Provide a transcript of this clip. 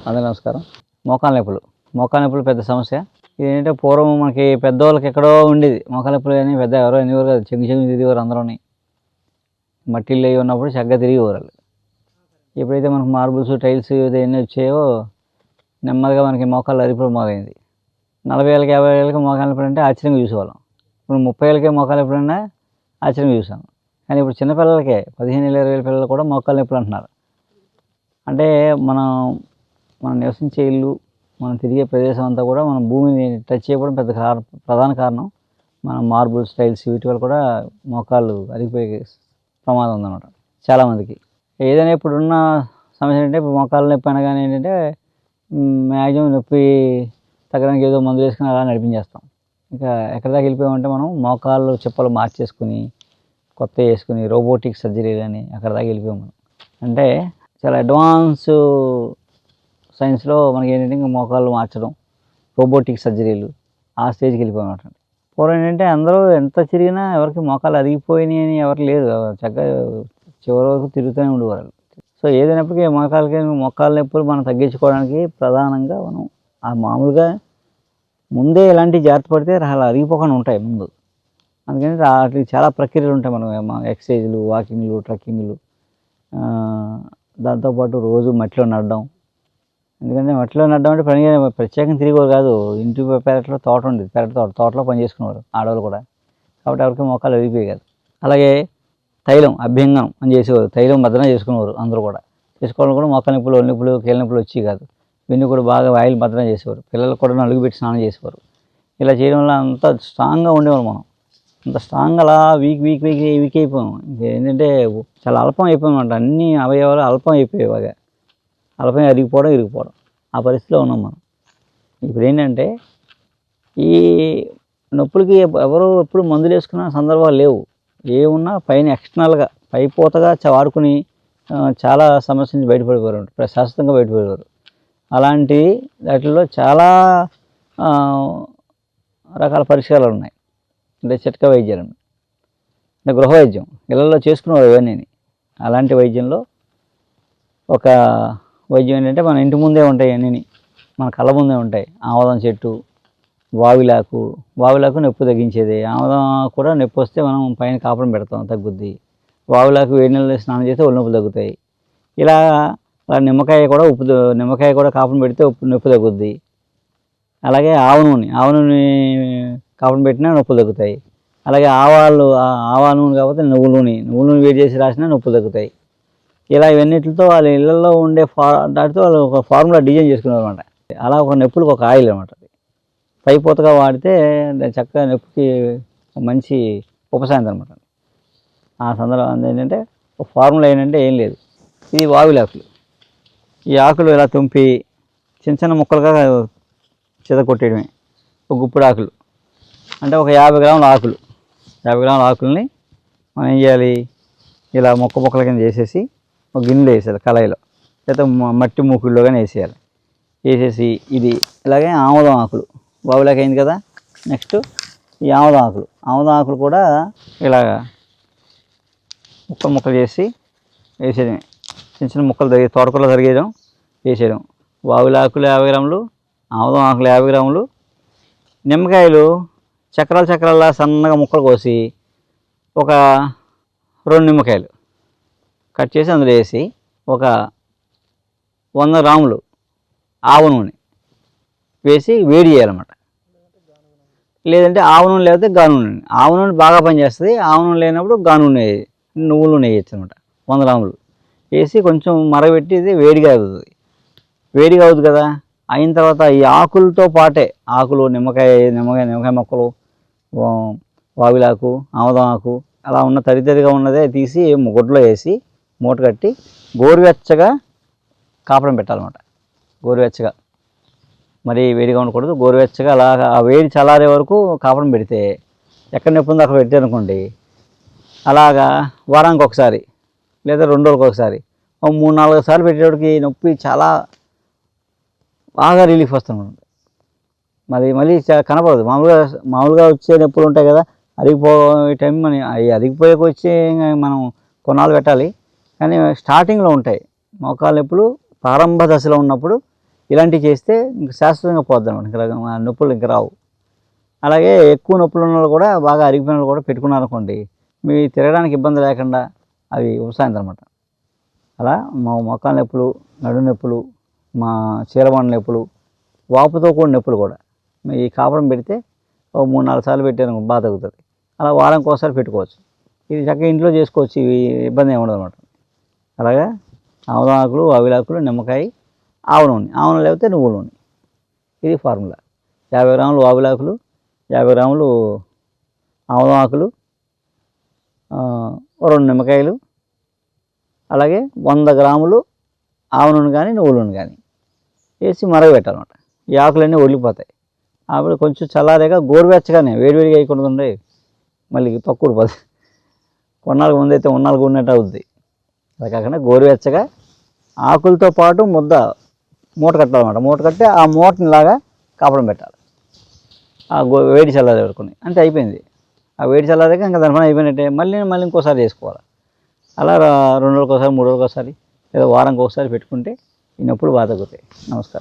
అందరికీ నమస్కారం. మోకాళ్ళ నొప్పులు పెద్ద సమస్య. ఇదేంటంటే పూర్వం మనకి పెద్దవాళ్ళకి ఎక్కడో ఉండేది మోకాళ్ళ నొప్పులు, కానీ పెద్ద ఎవరో అనేవారు కాదు. చెంగు తిరిగేవారు అందరూని. మట్టిళ్ళు అవి ఉన్నప్పుడు చక్కగా తిరిగేవారు వాళ్ళు. ఎప్పుడైతే మనకు మార్బుల్స్, టైల్స్ ఇవన్నీ వచ్చాయో నెమ్మదిగా మనకి మోకాళ్ళు అరిగిపోవడం మొదలైంది. 40 ఏళ్ళకి 50 ఏళ్ళకి మోకాళ్ళ నొప్పులు అంటే ఆశ్చర్యంగా చూసేవాళ్ళం. ఇప్పుడు 30 ఏళ్ళకే మోకాళ్ళ నొప్పులు అన్నా ఆశ్చర్యంగా చూసాం. కానీ ఇప్పుడు చిన్నపిల్లలకే 15 ఏళ్ళ 20 ఏళ్ళ పిల్లలు కూడా మోకాళ్ళ నొప్పులు అంటున్నారు. అంటే మనం నివసించే ఇల్లు, మనం తిరిగే ప్రదేశం అంతా కూడా మనం భూమిని టచ్ చేయడం ప్రధాన కారణం. మనం మార్బుల్స్, టైల్స్ వీటి వల్ల కూడా మోకాళ్ళు అరిగిపోయే ప్రమాదం ఉందన్నమాట చాలామందికి. ఏదైనా ఇప్పుడున్న సమస్య ఏంటంటే, ఇప్పుడు మోకాళ్ళ నొప్పి అనగానే ఏంటంటే మ్యాక్సిమం నొప్పి తగ్గడానికి ఏదో మందులు వేసుకుని అలా నడిపించేస్తాం. ఇంకా ఎక్కడి దాకా వెళ్ళిపోయామంటే మనం మోకాళ్ళు చెప్పలు మార్చేసుకుని కొత్త వేసుకుని రోబోటిక్ సర్జరీలు అని అక్కడ దాకా వెళ్ళిపోయాం మనం. అంటే చాలా అడ్వాన్స్ సైన్స్లో మనకి ఏంటంటే ఇంకా మోకాళ్ళు మార్చడం, రోబోటిక్ సర్జరీలు ఆ స్టేజ్కి వెళ్ళిపోయినమాట. పూర్వం ఏంటంటే అందరూ ఎంత తిరిగినా ఎవరికి మోకాళ్ళు అరిగిపోయినాయి అని ఎవరికి లేదు, చక్కగా చివరి వరకు తిరుగుతూనే ఉండేవారు. సో ఏదైనప్పటికీ మోకాళ్ళ నొప్పులు మనం తగ్గించుకోవడానికి ప్రధానంగా మనం మామూలుగా ముందే ఎలాంటి జాగ్రత్త పడితే అలా అరిగిపోకుండా ఉంటాయి ముందు. అందుకని వాటికి చాలా ప్రక్రియలు ఉంటాయి. మనం ఎక్సర్సైజులు, వాకింగ్లు, ట్రెక్కింగ్లు, దాంతోపాటు రోజు మట్టిలో నడడం. ఎందుకంటే మట్టిలో నడడం అంటే పని ప్రత్యేకంగా తిరిగేవారు కాదు. ఇంటి పెరట్లో తోట ఉండేది, తోటలో పని చేసుకునేవారు ఆడవాళ్ళు కూడా. కాబట్టి ఎవరికి మోకాలు అరిగిపోయాయి కాదు. అలాగే తైలం, అభ్యంగం అని చేసేవారు. తైలం భద్రన చేసుకునేవారు అందరూ కూడా. చేసుకోవడం కూడా మోకాళ్ళ నొప్పులు, ఒళ్ళు నొప్పులు, కీళ్ళ నొప్పులు వచ్చి కాదు. ఇవన్నీ కూడా బాగా ఆయిల్ భద్రన చేసేవారు. పిల్లలకు కూడా నలుగు పెట్టి స్నానం చేసేవారు. ఇలా చేయడం వల్ల అంత స్ట్రాంగ్గా ఉండేవారు. మనం అంత స్ట్రాంగ్ అలా వీక్ అయిపోయాం. ఏంటంటే చాలా అల్పం అయిపోయామంట. అన్ని అవయవాలు అల్పం అయిపోయాయి. బాగా అల్పం ఇరిగిపోవడం ఆ పరిస్థితిలో ఉన్నాం మనం. ఇప్పుడు ఏంటంటే ఈ నొప్పులకి ఎవరు ఎప్పుడు మందులు వేసుకున్న సందర్భాలు లేవు. ఏమున్నా పైన ఎక్స్టర్నల్గా పైపోతగా వాడుకుని చాలా సమస్య నుంచి బయటపడిపోయారు, శాశ్వతంగా బయటపడేవారు. అలాంటి వాటిల్లో చాలా రకాల పరిష్కారాలు ఉన్నాయి. అంటే చిట్కా వైద్యాలు, అంటే గృహ వైద్యం ఇళ్ళల్లో చేసుకునేవారు ఇవన్నీ. అలాంటి వైద్యంలో ఒక వైద్యం ఏంటంటే మన ఇంటి ముందే ఉంటాయి అన్నీ, మన కళ్ళ ముందే ఉంటాయి. ఆముదం చెట్టు, వావిలాకు నొప్పి తగ్గించేది. ఆముదం కూడా నొప్పి వస్తే మనం పైన కాపడం పెడతాం, తగ్గుద్ది. వావిలాకు వేడి నీళ్ళు స్నానం చేస్తే ఒళ్ళు నొప్పులు తగ్గుతాయి. ఇలా నిమ్మకాయ కూడా కాపడం పెడితే నొప్పి తగ్గుద్ది. అలాగే ఆవ నూనె కాపడం పెట్టినా నొప్పులు తగ్గుతాయి. అలాగే ఆవాల నూనె కాకపోతే నువ్వుల నూనె వేడి చేసి రాసినా నొప్పులు తగ్గుతాయి. ఇలా ఇవన్నిటితో వాళ్ళ ఇళ్ళల్లో ఉండే దాటితో వాళ్ళు ఒక ఫార్ములా డిజైన్ చేసుకున్నారు అనమాట. అలా ఒక నొప్పులకు ఒక ఆయిల్ అనమాట. అది పైపోతగా వాడితే చక్కగా నొప్పికి మంచి ఉపశాంతి అనమాట. ఆ సందర్భం ఏంటంటే ఒక ఫార్ములా ఏంటంటే ఏం లేదు, ఇది వావిలాకులు. ఈ ఆకులు ఇలా తుంపి చిన్న ముక్కలుగా చెదకొట్టేయడమే. ఒక గుప్పుడు ఆకులు అంటే ఒక 50 గ్రాముల ఆకులు. 50 గ్రాముల ఆకుల్ని మనం ఏం చేయాలి, ఇలా ముక్కల కింద చేసేసి ఒక గిన్నెలో వేసేయాలి, కళాయిలో లేదా మట్టి మూకుల్లో కానీ వేసేసి ఇది ఇలాగే ఆముదం ఆకులు, వావిలాకి అయింది కదా. నెక్స్ట్ ఈ ఆముదం ఆకులు కూడా ఇలాగా ముక్కలు చేసి వేసేయడమే. చిన్న ముక్కలు తోటకూరలో తరిగేయడం, వేసేయడం. వావిలాకులు 50 గ్రాములు, ఆముదం ఆకులు 50 గ్రాములు, నిమ్మకాయలు చక్రాల సన్నగా ముక్కలు కోసి ఒక 2 నిమ్మకాయలు కట్ చేసి అందులో వేసి ఒక 100 గ్రాములు ఆవ నూనె వేసి వేడి చేయాలన్నమాట. లేదంటే ఆవ నూనె లేకపోతే గా నూనె. ఆవ నూనె బాగా పనిచేస్తుంది. ఆవ నూనె లేనప్పుడు గా నూనె, నువ్వుల నూనె వేయచ్చు అనమాట. 100 గ్రాములు వేసి కొంచెం మరగబెట్టి ఇది వేడిగా అవుతుంది కదా. అయిన తర్వాత ఈ ఆకులతో పాటే ఆకులు, నిమ్మకాయ మొక్కలు, వావిలాకు, ఆముదం ఆకు అలా ఉన్న తడిగా ఉన్నదే తీసి గుడ్డలో వేసి మూట కట్టి గోరువెచ్చగా కాపడం పెట్టాలన్నమాట. గోరువెచ్చగా, మరీ వేడిగా ఉండకూడదు. గోరువెచ్చగా అలాగా ఆ వేడి చల్లారే వరకు కాపడం పెడితే ఎక్కడ నొప్పి ఉందో అక్కడ పెట్టారనుకోండి, అలాగా వారానికి ఒకసారి లేదా 2 రోజులకు ఒకసారి 3-4 సార్లు పెట్టేటప్పటికి నొప్పి చాలా బాగా రిలీఫ్ వస్తుంది. మళ్ళీ కనపడదు. మామూలుగా వచ్చే నొప్పులు ఉంటాయి కదా, అరిగిపోయే టైం అరిగిపోయేకి వచ్చి మనం కొన్నాళ్ళు పెట్టాలి. కానీ స్టార్టింగ్లో ఉంటాయి మోకాళ్ళ నొప్పులు. ప్రారంభ దశలో ఉన్నప్పుడు ఇలాంటివి చేస్తే ఇంక శాశ్వతంగా పోద్ది అనమాట. ఇంకా నొప్పులు ఇంకా రావు. అలాగే ఎక్కువ నొప్పులు ఉన్న వాళ్ళు కూడా బాగా అరిగిపోయిన వాళ్ళు కూడా పెట్టుకున్నారనుకోండి, మీ తిరగడానికి ఇబ్బంది లేకుండా అవి ఉపశమిస్తాయి అనమాట. అలా మా మోకాళ్ళ నొప్పులు, నడుము నొప్పులు, మా చీలమండ నొప్పులు, వాపుతో కూడిన నొప్పులు కూడా ఈ కాపడం పెడితే ఓ 3-4 సార్లు పెట్టాను బాగా తగ్గుతుంది. అలా వారానికి ఒకసారి పెట్టుకోవచ్చు. ఇది చక్కగా ఇంట్లో చేసుకోవచ్చు. ఇవి ఇబ్బంది ఏమి ఉండదు అనమాట. అలాగా ఆముదం ఆకులు, ఆవిలాకులు, నిమ్మకాయ, ఆవ నూనె, ఆవ నూనె లేకపోతే నువ్వుల నూనె. ఇది ఫార్ములా. 50 గ్రాములు ఆవిలాకులు, 50 గ్రాములు ఆముదం ఆకులు, 2 నిమ్మకాయలు, అలాగే 100 గ్రాములు ఆవ నూనె కానీ నువ్వుల నూనె కానీ వేసి మరగబెట్టాలన్నమాట. ఈ ఆకులన్నీ ఒలిగిపోతాయి. అప్పుడు కొంచెం చల్లారాక గోరువెచ్చగానే, వేడివేడిగా వేయకూడదు, మళ్ళీ పక్కూరు పోతుంది. కొన్నాళ్ళకు ముందు అయితే ఉన్నాళ్ళకు ఉన్నట్టు అవుద్ది. అలా కాకుండా గోరువెచ్చగా ఆకులతో పాటు ముద్ద మూట కట్టాలన్నమాట. మూట కట్టి ఆ మూటని ఇలాగా కాపడం పెట్టాలి. ఆ వేడి చల్లారే వరకుని అంటే అయిపోయింది. ఆ వేడి చల్లారాక ఇంకా దాని పని అయిపోయినట్టే. మళ్ళీ ఇంకోసారి చేసుకోవాలి. అలా 2 రోజులకు ఒకసారి, 3 రోజులకు ఒకసారి, లేదా వారానికి ఒకసారి పెట్టుకుంటే ఈ నొప్పులు బాగా తగ్గుతాయి. నమస్కారం.